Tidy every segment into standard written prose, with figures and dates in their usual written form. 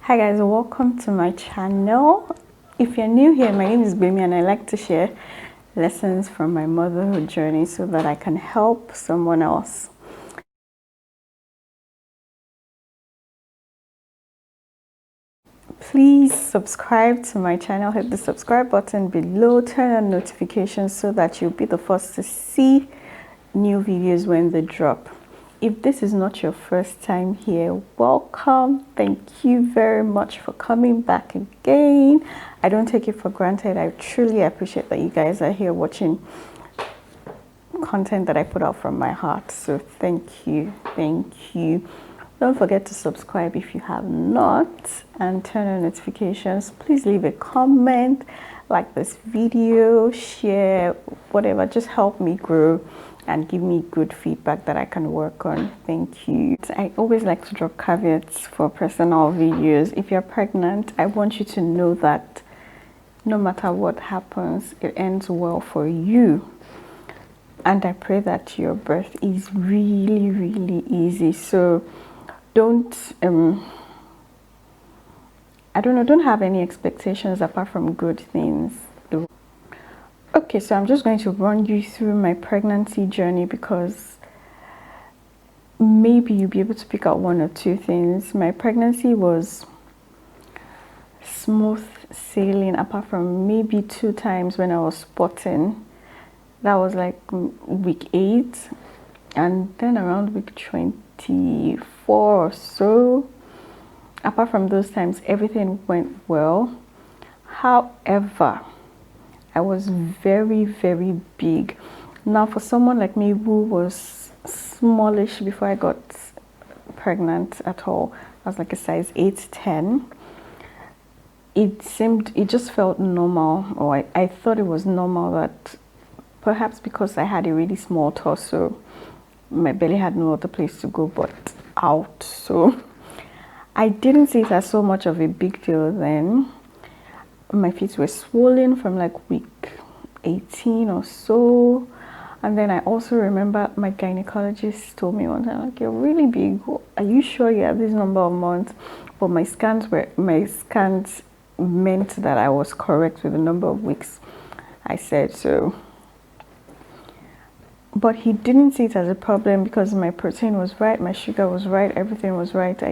Hi guys, welcome to my channel. If you're new here, my name is Bemi and I like to share lessons from my motherhood journey so that I can help someone else. Please subscribe to my channel, hit the subscribe button below, turn on notifications so that you'll be the first to see new videos when they drop. If this is not your first time here, welcome. Thank you very much for coming back again. I don't take it for granted. I truly appreciate that you guys are here watching content that I put out from my heart. So thank you. Don't forget to subscribe if you have not and turn on notifications. Please leave a comment, like this video, share, whatever. Just help me grow and give me good feedback that I can work on. Thank you. I always like to drop caveats for personal videos. If you're pregnant, I want you to know that no matter what happens, it ends well for you. And I pray that your birth is really easy. So don't don't have any expectations apart from good things. Okay, so I'm just going to run you through my pregnancy journey because maybe you'll be able to pick out one or two things. My pregnancy was smooth sailing apart from maybe 2 times when I was spotting. That was like week 8 and then around week 24 or so. Apart from those times, everything went well. However, I was very big. Now for someone like me who was smallish before I got pregnant at all, I was like a size 8-10. It just felt normal, or I thought it was normal, that perhaps because I had a really small torso, my belly had no other place to go but out. So I didn't see it as so much of a big deal then. My feet were swollen from like week 18 or so. And then I also remember my gynecologist told me one time, like, you're really big. Are you sure you have this number of months? But my scans meant that I was correct with the number of weeks. I said so. But he didn't see it as a problem because my protein was right, my sugar was right, everything was right. I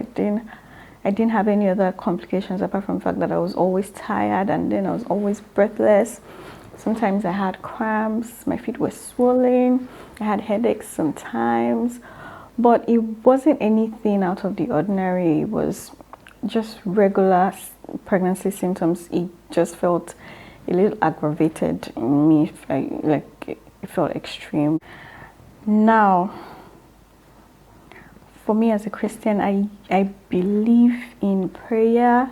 didn't have any other complications apart from the fact that I was always tired and then I was always breathless. Sometimes I had cramps, my feet were swollen, I had headaches sometimes, but it wasn't anything out of the ordinary. It was just regular pregnancy symptoms. It just felt a little aggravated in me, it felt extreme. Now, for me as a Christian, I believe in prayer.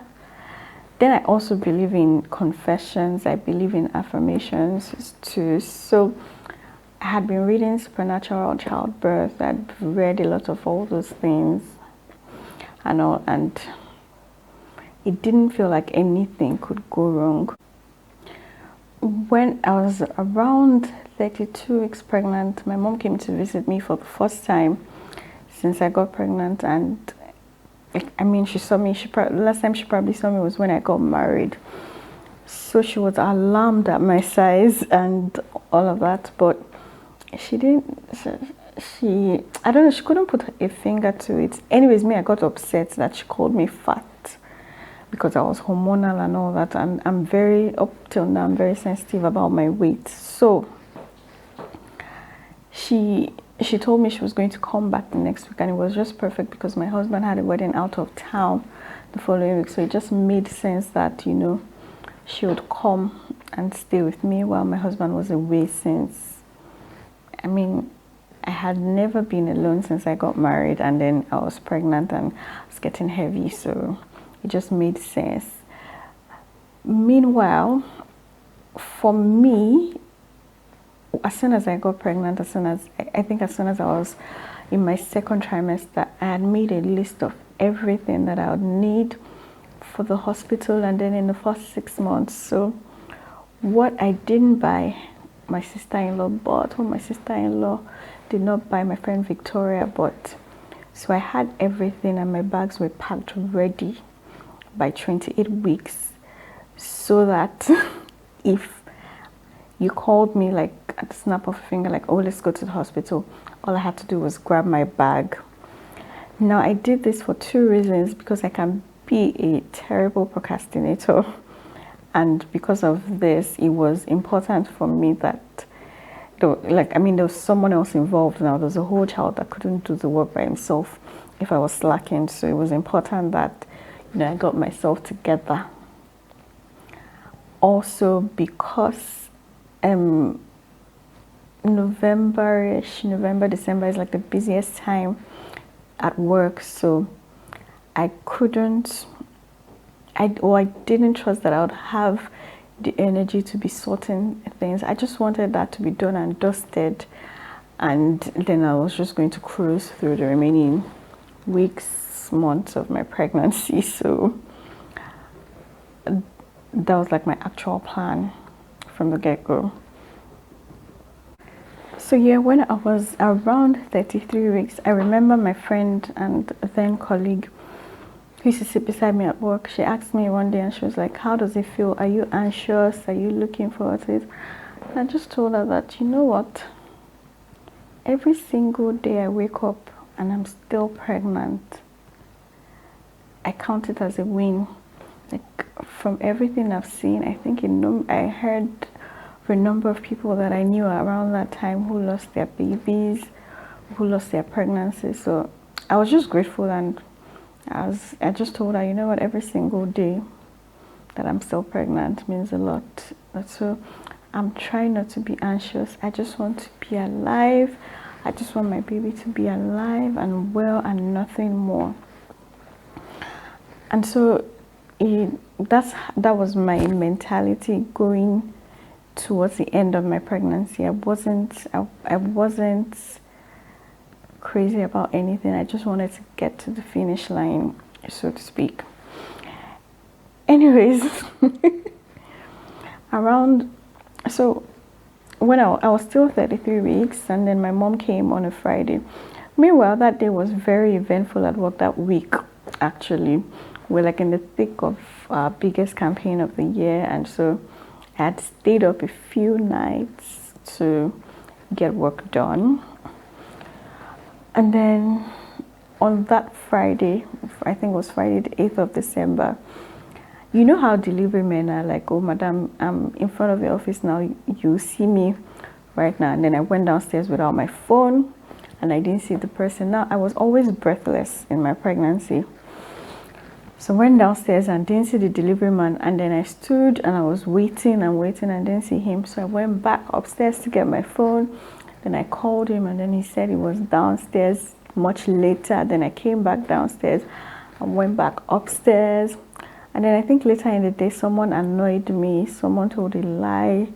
Then I also believe in confessions. I believe in affirmations too. So I had been reading Supernatural Childbirth. I'd read a lot of all those things and all, and it didn't feel like anything could go wrong. When I was around 32 weeks pregnant, my mom came to visit me for the first time since I got pregnant, and she saw me. Last time she probably saw me was when I got married. So she was alarmed at my size and all of that, but she didn't. I don't know. She couldn't put a finger to it. Anyways, I got upset that she called me fat because I was hormonal and all that, and up till now I'm very sensitive about my weight. So she told me she was going to come back the next week, and it was just perfect because my husband had a wedding out of town the following week. So it just made sense that, she would come and stay with me while my husband was away, since I had never been alone since I got married, and then I was pregnant and I was getting heavy, so it just made sense. Meanwhile, for me, as soon as I got pregnant, as soon as I was in my 2nd trimester, I had made a list of everything that I would need for the hospital and then in the first 6 months. So what I didn't buy, my sister-in-law bought. What my sister-in-law did not buy, my friend Victoria bought. So I had everything and my bags were packed ready by 28 weeks, so that if you called me like at the snap of a finger, like, oh, let's go to the hospital, all I had to do was grab my bag. Now, I did this for two reasons: because I can be a terrible procrastinator, and because of this, it was important for me that, like, I mean, there was someone else involved now. There was a whole child that couldn't do the work by himself if I was slacking, so it was important that, I got myself together. Also, because November, December is like the busiest time at work, so I didn't trust that I would have the energy to be sorting things. I just wanted that to be done and dusted, and then I was just going to cruise through the remaining weeks, months of my pregnancy. So that was like my actual plan from the get-go. So yeah, when I was around 33 weeks, I remember my friend and then colleague who used to sit beside me at work, she asked me one day, and she was like, how does it feel? Are you anxious? Are you looking forward to it? And I just told her that, you know what? Every single day I wake up and I'm still pregnant, I count it as a win. Like, from everything I've seen, I think I heard of a number of people that I knew around that time who lost their babies, who lost their pregnancies. So I was just grateful, and I just told her, you know what, every single day that I'm still pregnant means a lot. So I'm trying not to be anxious. I just want to be alive. I just want my baby to be alive and well, and nothing more. And so that was my mentality going towards the end of my pregnancy. I wasn't crazy about anything. I just wanted to get to the finish line, so to speak. Anyways, when I was still 33 weeks, and then my mom came on a Friday. Meanwhile, that day was very eventful at work. That week, actually, we're like in the thick of our biggest campaign of the year, and so I had stayed up a few nights to get work done. And then on that Friday, I think it was Friday the 8th of December, you know how delivery men are like, oh, madam, I'm in front of your office now, you see me right now. And then I went downstairs without my phone, and I didn't see the person. Now, I was always breathless in my pregnancy. So I went downstairs and didn't see the delivery man, and then I stood and I was waiting and didn't see him. So I went back upstairs to get my phone. Then I called him, and then he said he was downstairs much later. Then I came back downstairs and went back upstairs. And then I think later in the day, someone annoyed me. Someone told a lie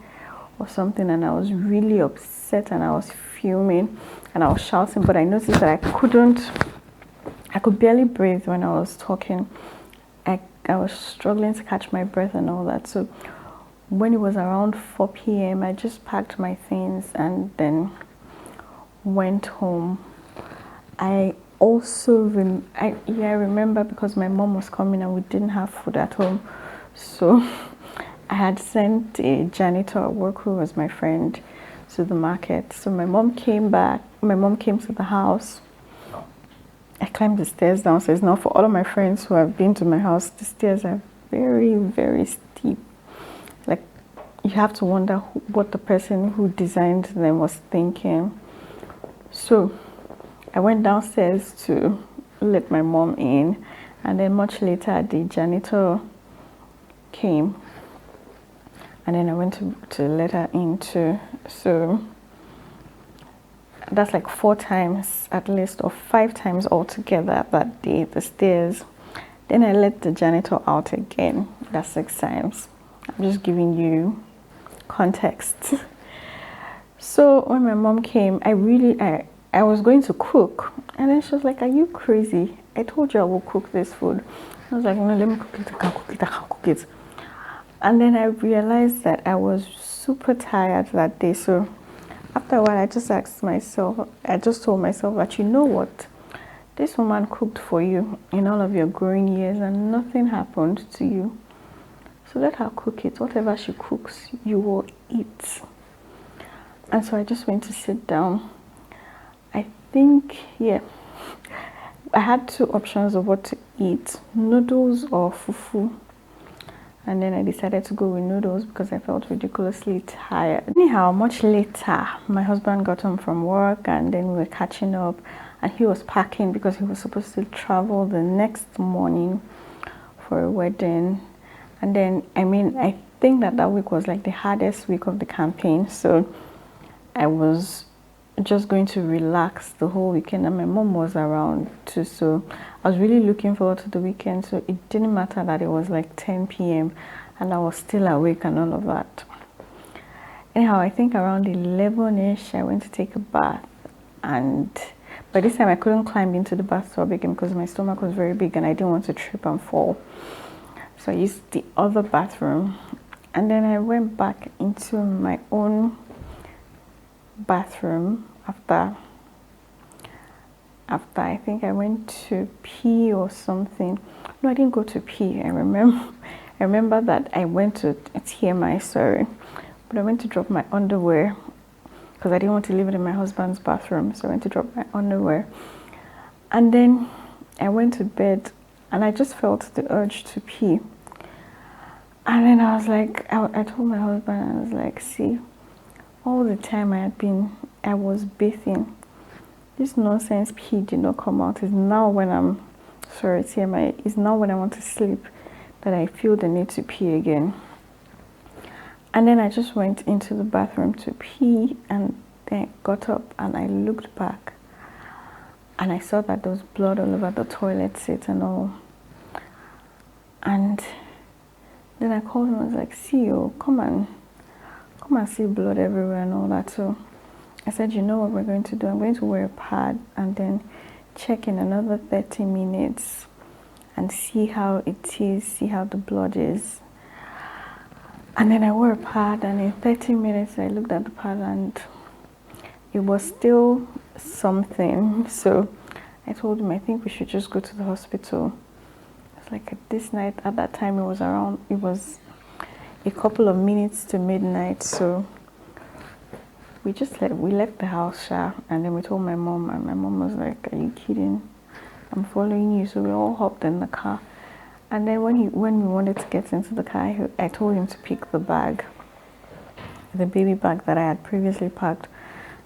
or something, and I was really upset, and I was fuming and I was shouting. But I noticed that I could barely breathe when I was talking. I was struggling to catch my breath and all that. So when it was around 4 p.m., I just packed my things and then went home. I also remember, because my mom was coming and we didn't have food at home, so I had sent a janitor at work, who was my friend, to the market. So my mom came to the house. I climbed the stairs downstairs. Now, for all of my friends who have been to my house, the stairs are very, very steep. Like, you have to wonder what the person who designed them was thinking. So I went downstairs to let my mom in, and then much later the janitor came, and then I went to let her in too. So that's like 4 times at least, or 5 times altogether that day, the stairs. Then I let the janitor out again. That's 6 times. I'm just giving you context. So when my mom came, I was going to cook, and then she was like, are you crazy? I told you I will cook this food. I was like, no, let me cook it. I can't cook it. And then I realized that I was super tired that day. So after a while, I just told myself that, you know what, this woman cooked for you in all of your growing years and nothing happened to you. So let her cook it. Whatever she cooks, you will eat. And so I just went to sit down. I think, yeah, I had two options of what to eat, noodles or fufu. And then I decided to go with noodles because I felt ridiculously tired. Anyhow, much later, my husband got home from work and then we were catching up, and he was packing because he was supposed to travel the next morning for a wedding. And then, I think that week was like the hardest week of the campaign. So I was just going to relax the whole weekend, and my mom was around too. So I was really looking forward to the weekend. So it didn't matter that it was like 10 p.m. and I was still awake and all of that. Anyhow, I think around 11ish, I went to take a bath. And by this time, I couldn't climb into the bathtub again because my stomach was very big and I didn't want to trip and fall. So I used the other bathroom, and then I went back into my own bathroom after I think I went to pee or something. No, I didn't go to pee. I remember that I went to TMI, sorry, but I went to drop my underwear because I didn't want to leave it in my husband's bathroom. So I went to drop my underwear, and then I went to bed. And I just felt the urge to pee. And then I was like, I told my husband, I was like, see, all the time I was bathing, this nonsense pee did not come out. It's now when it's now when I want to sleep that I feel the need to pee again. And then I just went into the bathroom to pee, and then I got up and I looked back. And I saw that there was blood all over the toilet seat and all. And then I called him. I was like, see you, come and see blood everywhere and all that. So I said, you know what we're going to do? I'm going to wear a pad and then check in another 30 minutes and see how it is, see how the blood is. And then I wore a pad, and in 30 minutes I looked at the pad and it was still something. So I told him, I think we should just go to the hospital. It's like this night, at that time it was a couple of minutes to midnight. So we left the house, and then we told my mom, and my mom was like, are you kidding? I'm following you. So we all hopped in the car. And then when we wanted to get into the car, I told him to pick the baby bag that I had previously packed.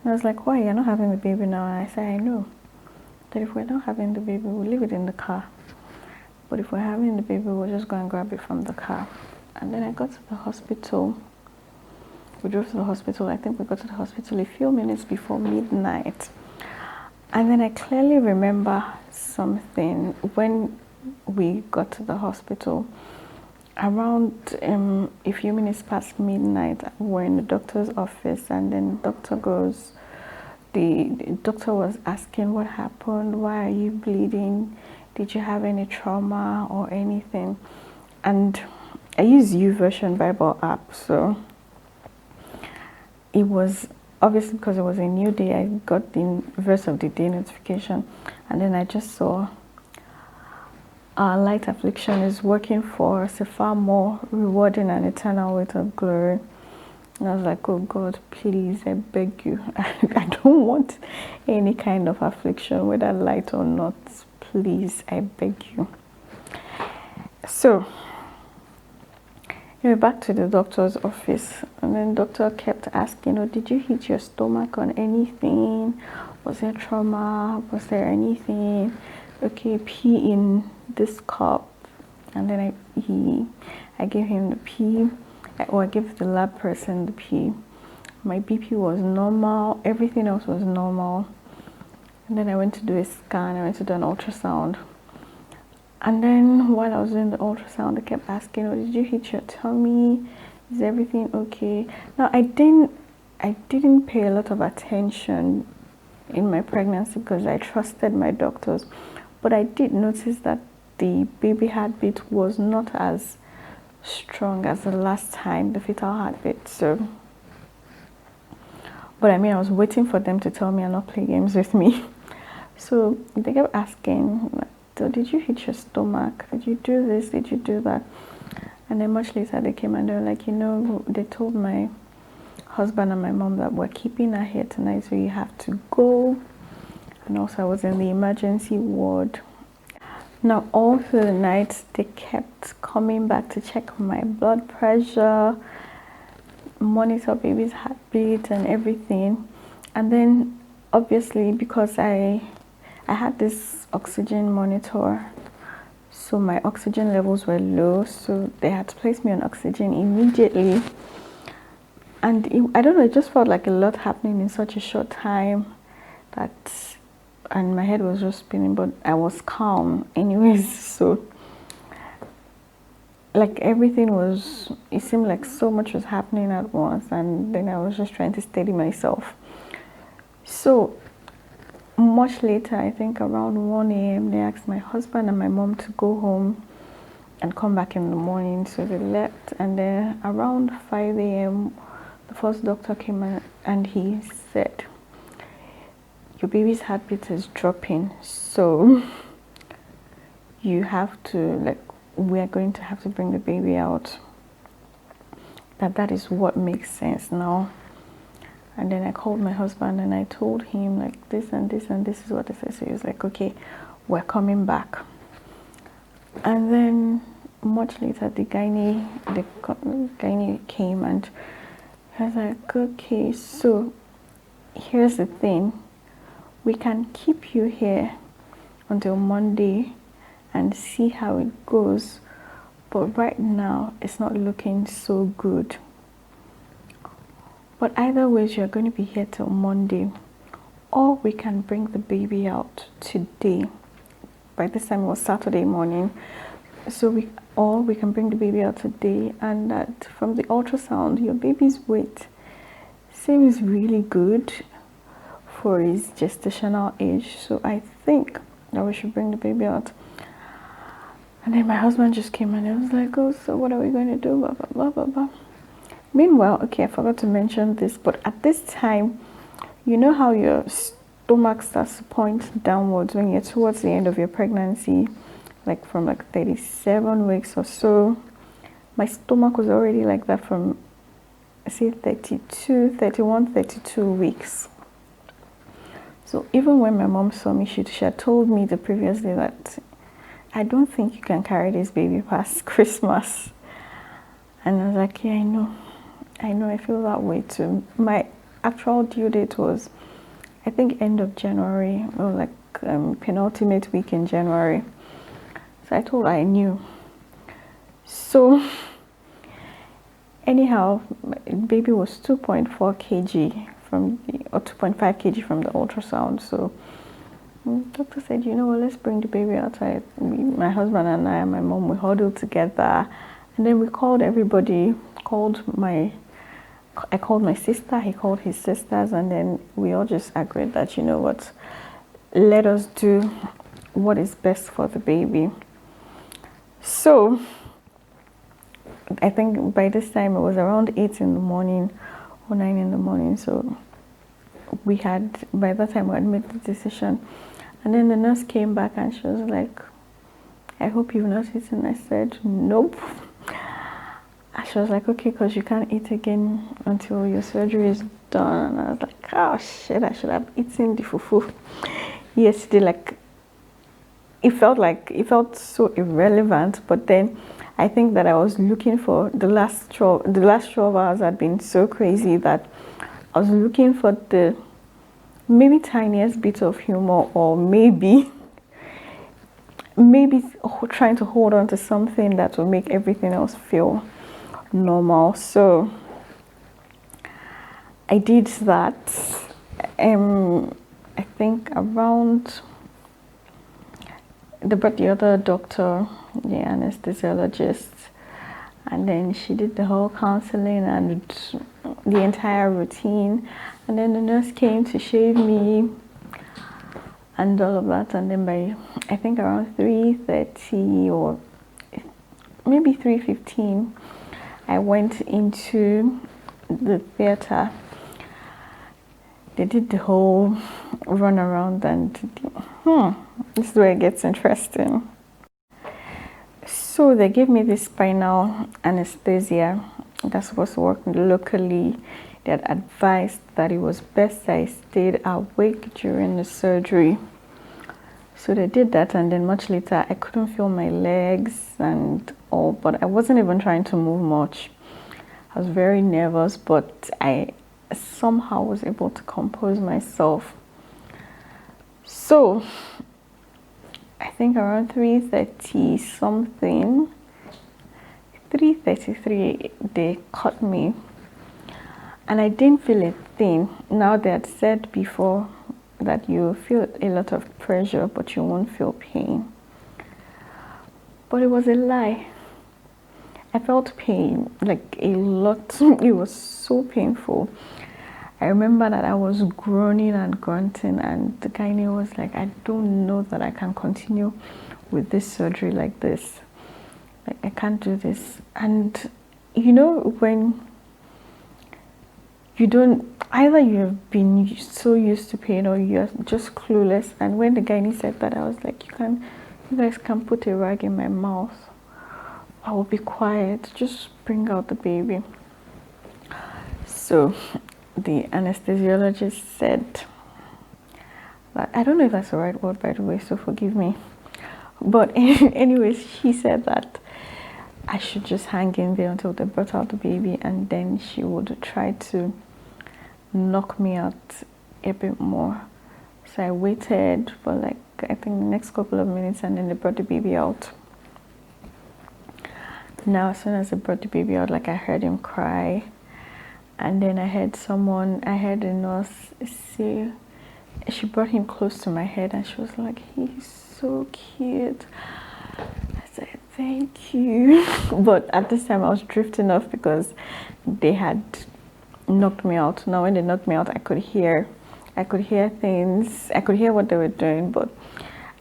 And I was like, why, you're not having the baby now? And I said, I know that if we're not having the baby, we'll leave it in the car. But if we're having the baby, we'll just go and grab it from the car. And then I got to the hospital. We drove to the hospital. I think we got to the hospital a few minutes before midnight. And then I clearly remember something. When we got to the hospital, around a few minutes past midnight, we're in the doctor's office, and then the doctor was asking what happened, why are you bleeding, did you have any trauma or anything? And I use YouVersion Bible app, so it was obviously because it was a new day. I got the verse of the day notification, and then I just saw light affliction is working for us a far more rewarding and eternal weight of glory. And I was like, oh God, please, I beg you. I don't want any kind of affliction, whether light or not. Please, I beg you. So, back to the doctor's office. And then the doctor kept asking, did you hit your stomach on anything? Was there trauma? Was there anything? Okay, pee in this cup. And then I gave him the pee, or I gave the lab person the pee. My BP was normal, everything else was normal. And then I went to do a scan, I went to do an ultrasound. And then while I was doing the ultrasound, they kept asking, did you hit your tummy? Is everything okay? Now, I didn't pay a lot of attention in my pregnancy because I trusted my doctors. But I did notice that the baby heartbeat was not as strong as the last time, the fetal heartbeat. So, but I was waiting for them to tell me and not play games with me. So they kept asking, like, so did you hit your stomach? Did you do this? Did you do that? And then much later they came and they were like, they told my husband and my mom that we're keeping her here tonight, so you have to go. And also I was in the emergency ward. Now all through the night they kept coming back to check my blood pressure, monitor baby's heartbeat and everything. And then obviously because I had this oxygen monitor, so my oxygen levels were low, so they had to place me on oxygen immediately. And I don't know, it just felt like a lot happening in such a short time, and my head was just spinning, but I was calm anyways. So like it seemed like so much was happening at once, and then I was just trying to steady myself. So much later, I think around 1 a.m., they asked my husband and my mom to go home and come back in the morning. So they left, and then around 5 a.m., the first doctor came and he said, your baby's heartbeat is dropping, so you have to, we are going to have to bring the baby out. That is what makes sense now. And then I called my husband and I told him like this and this and this is what I said. So he was like, okay, we're coming back. And then much later the gynae came and I was like, okay, so here's the thing. We can keep you here until Monday and see how it goes. But right now it's not looking so good. But either ways, you're going to be here till Monday, or we can bring the baby out today. By this time it was Saturday morning, so we can bring the baby out today, and that from the ultrasound, your baby's weight seems really good for his gestational age. So I think that we should bring the baby out. And then my husband just came and he was like, oh, so what are we going to do? Blah, blah, blah, blah, blah. Meanwhile, okay, I forgot to mention this, but at this time, you know how your stomach starts to point downwards when you're towards the end of your pregnancy, like from like 37 weeks or so. My stomach was already like that from, say, 31, 32 weeks. So even when my mom saw me, she had told me the previous day that I don't think you can carry this baby past Christmas. And I was like, yeah, I know, I feel that way too. My actual due date was, I think, end of January, or like penultimate week in January. So I told her I knew. So anyhow, baby was 2.4 kg or 2.5 kg from the ultrasound. So the doctor said, you know what, let's bring the baby outside. My husband and I and my mom, we huddled together, and then we called everybody. I called my sister, he called his sisters, and then we all just agreed that, you know what, let us do what is best for the baby. So I think by this time it was around 8 in the morning or 9 in the morning. So by that time we had made the decision. And then the nurse came back and she was like, I hope you've not eaten. I said, nope. She was like, okay, because you can't eat again until your surgery is done. And I was like, oh shit, I should have eaten the fufu yesterday. Like, it felt so irrelevant. But then I think that I was looking for the last 12 hours had been so crazy that I was looking for the maybe tiniest bit of humor, or maybe trying to hold on to something that will make everything else feel normal. So I did that. I think around they brought the other doctor, the anesthesiologist, and then she did the whole counseling and the entire routine, and then the nurse came to shave me and all of that. And then by I think around 3:30 or maybe 3:15, I went into the theater. they did the whole run around, and this is where it gets interesting. So they gave me this spinal anesthesia that's supposed to work locally. They had advised that it was best I stayed awake during the surgery. So they did that, and then much later I couldn't feel my legs and all, but I wasn't even trying to move much. I was very nervous, but I somehow was able to compose myself. So I think around 3:30 something, 3:33, they cut me, and I didn't feel a thing. Now they had said before that you feel a lot of pressure, but you won't feel pain. But it was a lie. I felt pain, like a lot. It was so painful. I remember that I was groaning and grunting, and the gynae was like, I don't know that I can continue with this surgery like this. Like, I can't do this. And you know, when you don't, either you have been so used to pain or you're just clueless. And when the gynae said that, I was like, you guys can put a rag in my mouth. I will be quiet. Just bring out the baby. So the anesthesiologist said that, I don't know if that's the right word, by the way, so forgive me. But anyways, she said that I should just hang in there until they brought out the baby, and then she would try to knock me out a bit more. So I waited for like, I think the next couple of minutes, and then they brought the baby out. Now, as soon as they brought the baby out, like, I heard him cry, and then I heard a nurse say, she brought him close to my head, and she was like, he's so cute. I said, thank you. But at this time I was drifting off because they had knocked me out. Now when they knocked me out, I could hear things. I could hear what they were doing, but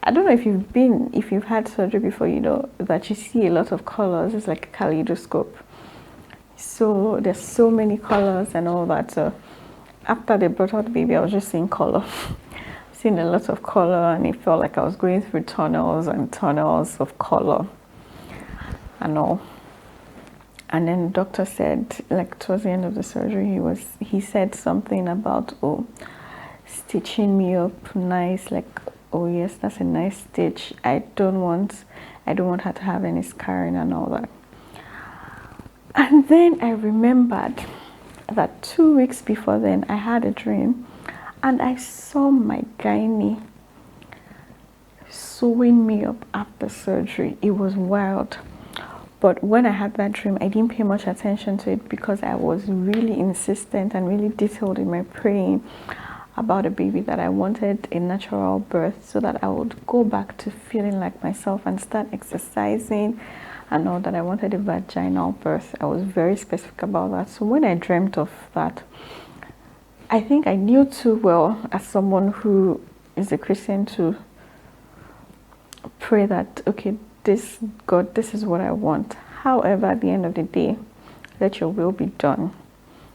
I don't know if you've had surgery before, you know that you see a lot of colors. It's like a kaleidoscope. So there's so many colors and all that. So after they brought out the baby, I was just seeing color. Seeing a lot of color, and it felt like I was going through tunnels and tunnels of color and all. And then the doctor said, like, towards the end of the surgery, he said something about, oh, stitching me up nice, like, oh yes, that's a nice stitch. I don't want her to have any scarring and all that. And then I remembered that 2 weeks before then, I had a dream, and I saw my gynae sewing me up after surgery. It was wild. But when I had that dream, I didn't pay much attention to it because I was really insistent and really detailed in my praying about a baby, that I wanted a natural birth so that I would go back to feeling like myself and start exercising and all that. I wanted a vaginal birth. I was very specific about that. So when I dreamt of that, I think I knew too well, as someone who is a Christian, to pray that, okay, God, this is what I want. However, at the end of the day, let your will be done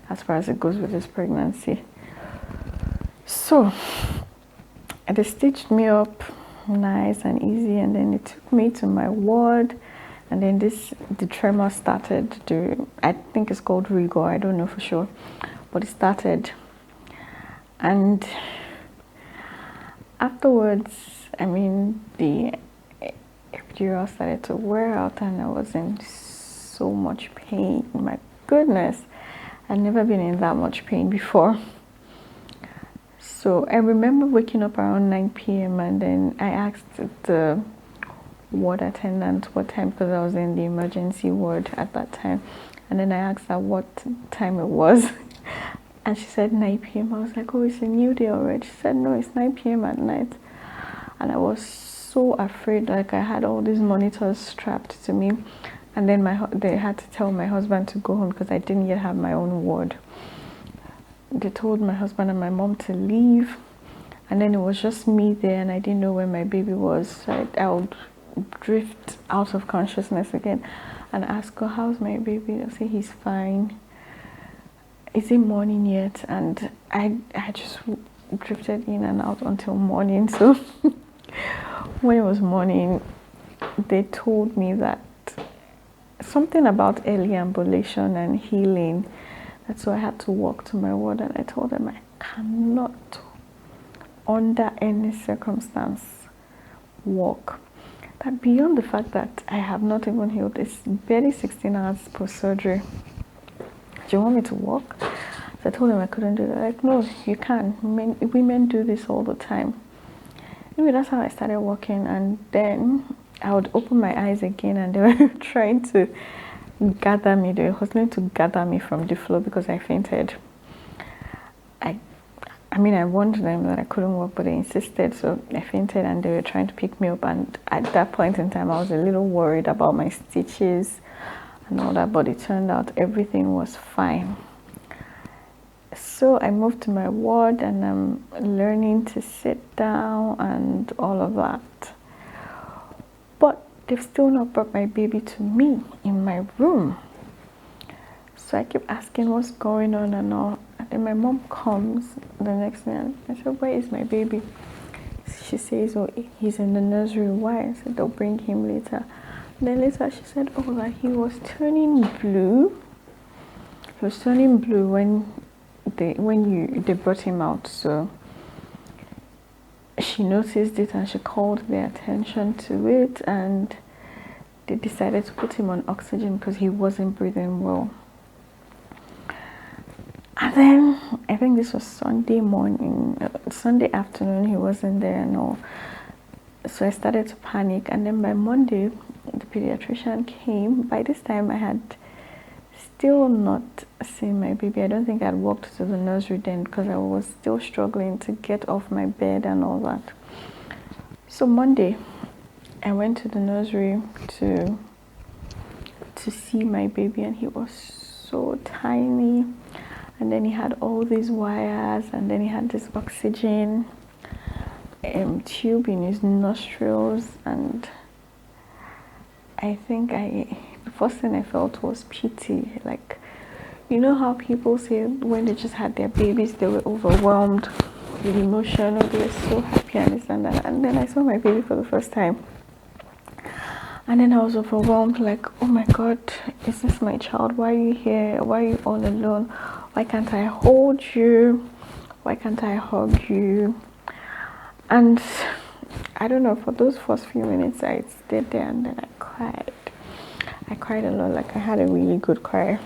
as far as it goes with this pregnancy. So they stitched me up nice and easy, and then it took me to my ward, and then the tremor started. I think it's called rigor, I don't know for sure, but it started. And afterwards, I mean, the epidural started to wear out, and I was in so much pain. My goodness, I'd never been in that much pain before. So I remember waking up around 9 p.m. and then I asked the ward attendant what time, because I was in the emergency ward at that time, and then I asked her what time it was, and she said 9 p.m. I was like, oh, it's a new day already. She said, no, it's 9 p.m. at night. And I was so afraid, like I had all these monitors strapped to me, and then they had to tell my husband to go home because I didn't yet have my own ward. They told my husband and my mom to leave, and then it was just me there, and I didn't know where my baby was. So I would drift out of consciousness again and ask her, how's my baby? They'll say, he's fine. is it morning yet? And I just drifted in and out until morning. So when it was morning, they told me that something about early ambulation and healing. And so I had to walk to my ward, and I told them I cannot, under any circumstance, walk. That beyond the fact that I have not even healed, it's barely 16 hours post surgery. Do you want me to walk? So I told them I couldn't do that. Like, no, you can. Women do this all the time. Anyway, that's how I started walking, and then I would open my eyes again, and they were trying to gather me. They were hustling to gather me from the floor because I fainted. I warned them that I couldn't walk, but they insisted, so I fainted, and they were trying to pick me up. And at that point in time, I was a little worried about my stitches and all that, but it turned out everything was fine. So I moved to my ward, and I'm learning to sit down and all of that. But they've still not brought my baby to me in my room. So I keep asking what's going on and all. And then my mom comes the next day, and I said, where is my baby? She says, oh, he's in the nursery. Why? I said, they'll bring him later. And then later she said, oh, that he was turning blue. He was turning blue when they brought him out. So she noticed it, and she called their attention to it, and they decided to put him on oxygen because he wasn't breathing well. And then I think this was Sunday morning, Sunday afternoon, he wasn't there and all. So I started to panic, and then by Monday the pediatrician came. By this time I had still not seen my baby. I don't think I'd walked to the nursery then because I was still struggling to get off my bed and all that. So Monday I went to the nursery to see my baby, and he was so tiny. And then he had all these wires, and then he had this oxygen tube in his nostrils, and I think the first thing I felt was pity. Like, you know how people say when they just had their babies, they were overwhelmed with emotion, or they were so happy and this and that. And then I saw my baby for the first time, and then I was overwhelmed, like, oh my God, is this my child? Why are you here? Why are you all alone? Why can't I hold you? Why can't I hug you? And I don't know, for those first few minutes I stayed there, and then I cried. I cried a lot, like I had a really good cry.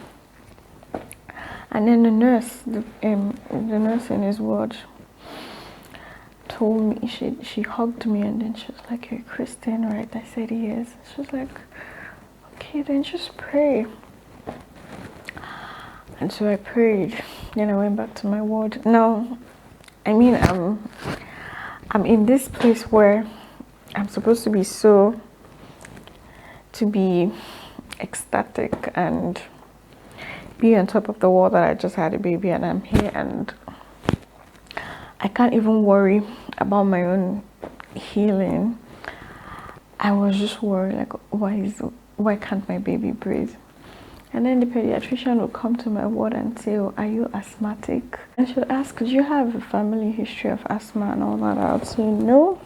And then the nurse in his ward told me, she hugged me, and then she was like, you're a Christian, right? I said yes. She was like, okay, then just pray. And so I prayed. Then I went back to my ward. Now, I'm in this place where I'm supposed to be ecstatic and be on top of the world that I just had a baby, and I'm here, and I can't even worry about my own healing. I was just worried, like, why can't my baby breathe? And then the pediatrician would come to my ward and say, oh, are you asthmatic? And she would ask, do you have a family history of asthma and all that? I would say no.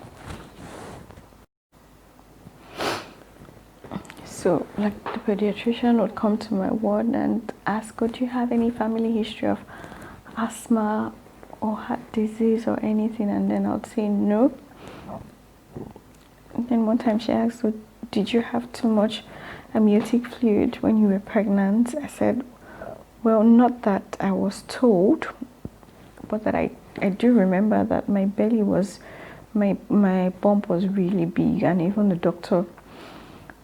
So, like, the pediatrician would come to my ward and ask, oh, do you have any family history of asthma or heart disease or anything? And then I would say no. And then one time she asked, oh, did you have too much amniotic fluid when you were pregnant? I said, well, not that I was told, but that I do remember that my belly was, my bump was really big, and even the doctor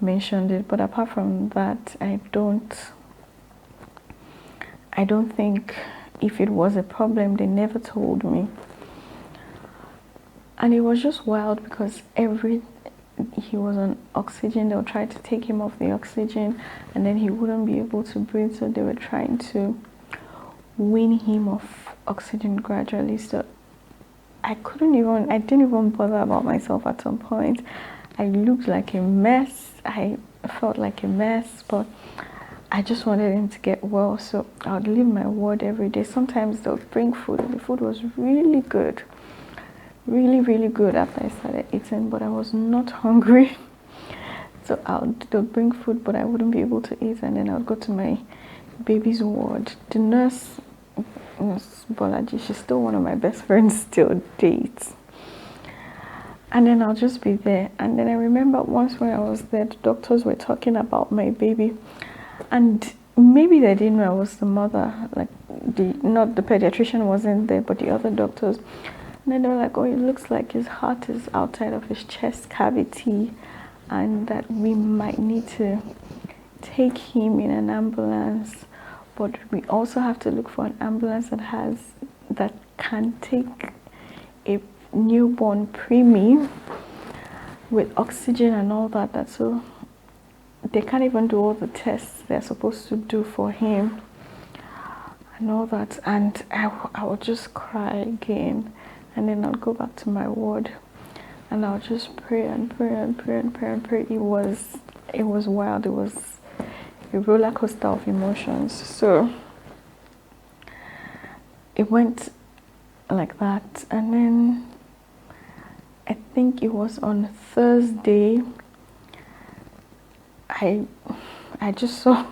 mentioned it. But apart from that, I don't think, if it was a problem, they never told me. And it was just wild because he was on oxygen. They would try to take him off the oxygen, and then he wouldn't be able to breathe, so they were trying to wean him off oxygen gradually. So I didn't even bother about myself at some point. I looked like a mess. I felt like a mess, but I just wanted him to get well, so I would leave my ward every day. Sometimes they would bring food, and the food was really good, really, really good after I started eating, but I was not hungry. So they'll bring food, but I wouldn't be able to eat, and then I would go to my baby's ward. The nurse, Nurse Bolaji, she's still one of my best friends till date. And then I'll just be there. And then I remember once when I was there, the doctors were talking about my baby, and maybe they didn't know I was the mother. Like not the pediatrician wasn't there, but the other doctors. And then they were like, "Oh, it looks like his heart is outside of his chest cavity, and that we might need to take him in an ambulance. But we also have to look for an ambulance that can take a newborn preemie with oxygen and all that. So they can't even do all the tests they're supposed to do for him and all that." And I would just cry again, and then I'll go back to my ward, and I'll just pray and pray and pray and pray and pray. It was wild. It was a roller coaster of emotions. So it went like that, and then I think it was on Thursday, I just saw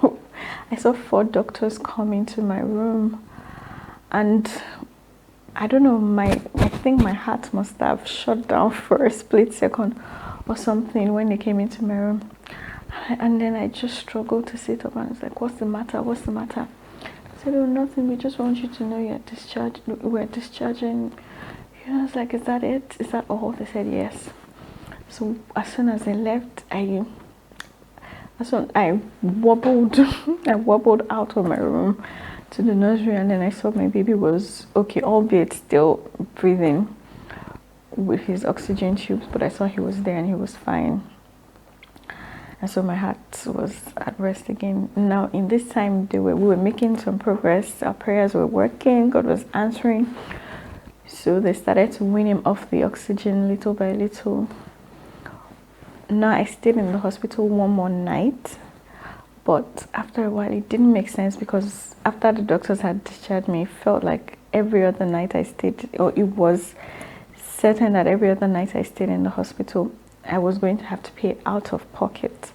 I saw 4 doctors come into my room, and I don't know, I think my heart must have shut down for a split second or something when they came into my room. And then I just struggled to sit up, and I was like, "What's the matter? What's the matter?" I said, "Oh, nothing. We just want you to know you're discharged. We're discharging." I was like, "Is that it? Is that all?" They said yes. So as soon as I left, I wobbled I wobbled out of my room to the nursery, and then I saw my baby was okay, albeit still breathing with his oxygen tubes, but I saw he was there and he was fine. And so my heart was at rest again. Now in this time we were making some progress. Our prayers were working. God was answering. So they started to wean him off the oxygen little by little. Now I stayed in the hospital one more night, but after a while it didn't make sense, because after the doctors had discharged me, it felt like every other night I stayed, or it was certain that every other night I stayed in the hospital, I was going to have to pay out of pocket.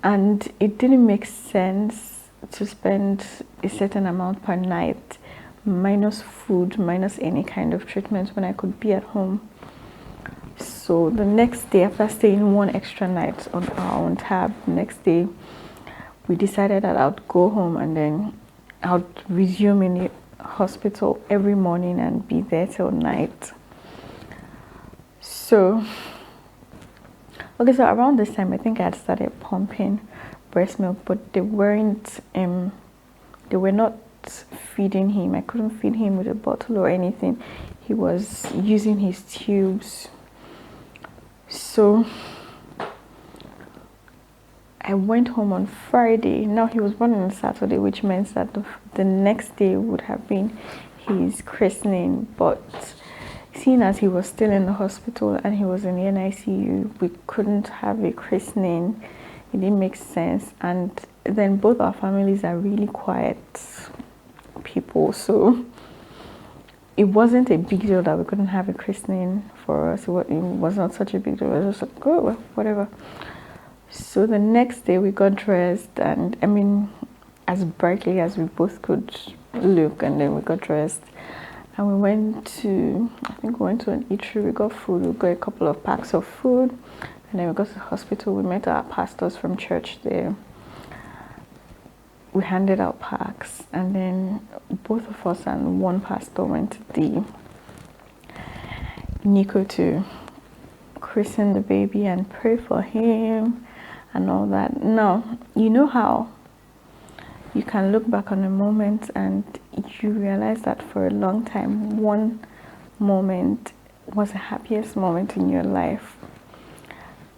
And it didn't make sense to spend a certain amount per night, minus food, minus any kind of treatment, when I could be at home. So the next day, after staying one extra night on our own tab, next day we decided that I would go home, and then I would resume in the hospital every morning and be there till night. So around this time, I think I had started pumping breast milk, but they were not feeding him. I couldn't feed him with a bottle or anything. He was using his tubes. So I went home on Friday. Now he was born on Saturday, which means that the next day would have been his christening, but seeing as he was still in the hospital and he was in the NICU, we couldn't have a christening. It didn't make sense. And then both our families are really quiet people, so it wasn't a big deal that we couldn't have a christening for us. It was not such a big deal. It was just like, oh, well, whatever. So the next day we got dressed, and I mean, as brightly as we both could look, and then we got dressed. And we went to an eatery, we got food, we got a couple of packs of food, and then we got to the hospital. We met our pastors from church there. We handed out packs, and then both of us and one pastor went to the NICU to christen the baby and pray for him and all that. Now, you know how you can look back on a moment and you realize that for a long time, one moment was the happiest moment in your life.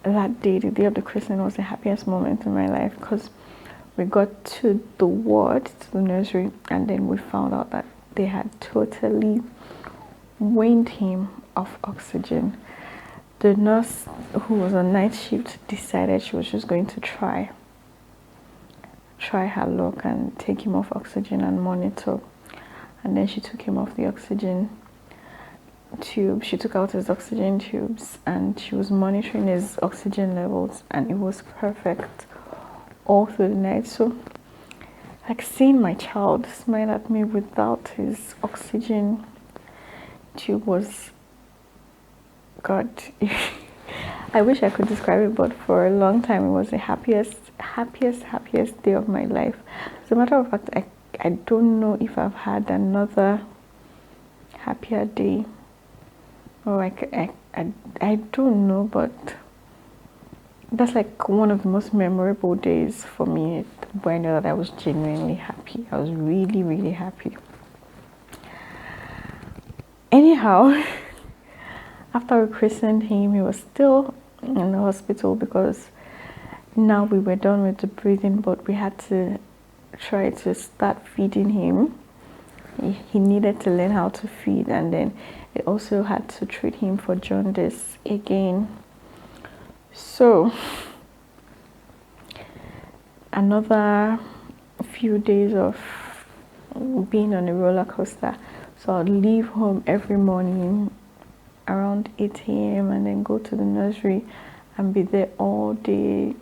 That day, the day of the christening, was the happiest moment in my life, because we got to the ward, to the nursery, and then we found out that they had totally weaned him off oxygen. The nurse who was on night shift decided she was just going to try. try her luck and take him off oxygen and monitor. And then she took him off the oxygen tube. She took out his oxygen tubes and she was monitoring his oxygen levels, and it was perfect all through the night. So like seeing my child smile at me without his oxygen tube was, God, I wish I could describe it, but for a long time it was the happiest day of my life. As a matter of fact, I don't know if I've had another happier day, or I don't know, but that's like one of the most memorable days for me, where I know that I was genuinely happy. I was really, really happy. Anyhow, after we christened him, he was still in the hospital because now we were done with the breathing, but we had to try to start feeding him. He needed to learn how to feed, and then they also had to treat him for jaundice again. So another few days of being on a roller coaster. So I'd leave home every morning around 8 a.m. and then go to the nursery and be there all day.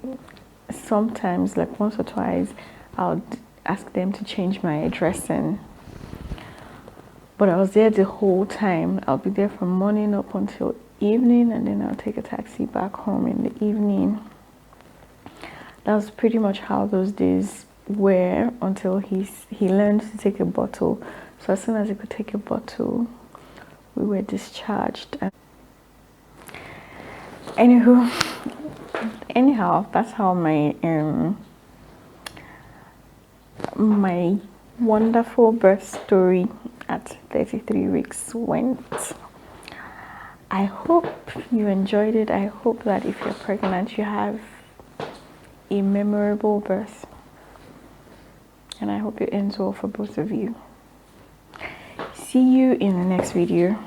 Sometimes, like once or twice, I'll ask them to change my dressing. But I was there the whole time. I'll be there from morning up until evening, and then I'll take a taxi back home in the evening. That was pretty much how those days were until he learned to take a bottle. So as soon as he could take a bottle, we were discharged. Anyhow, that's how my my wonderful birth story at 33 weeks went. I hope you enjoyed it. I hope that if you're pregnant, you have a memorable birth, and I hope it ends well for both of you. See you in the next video.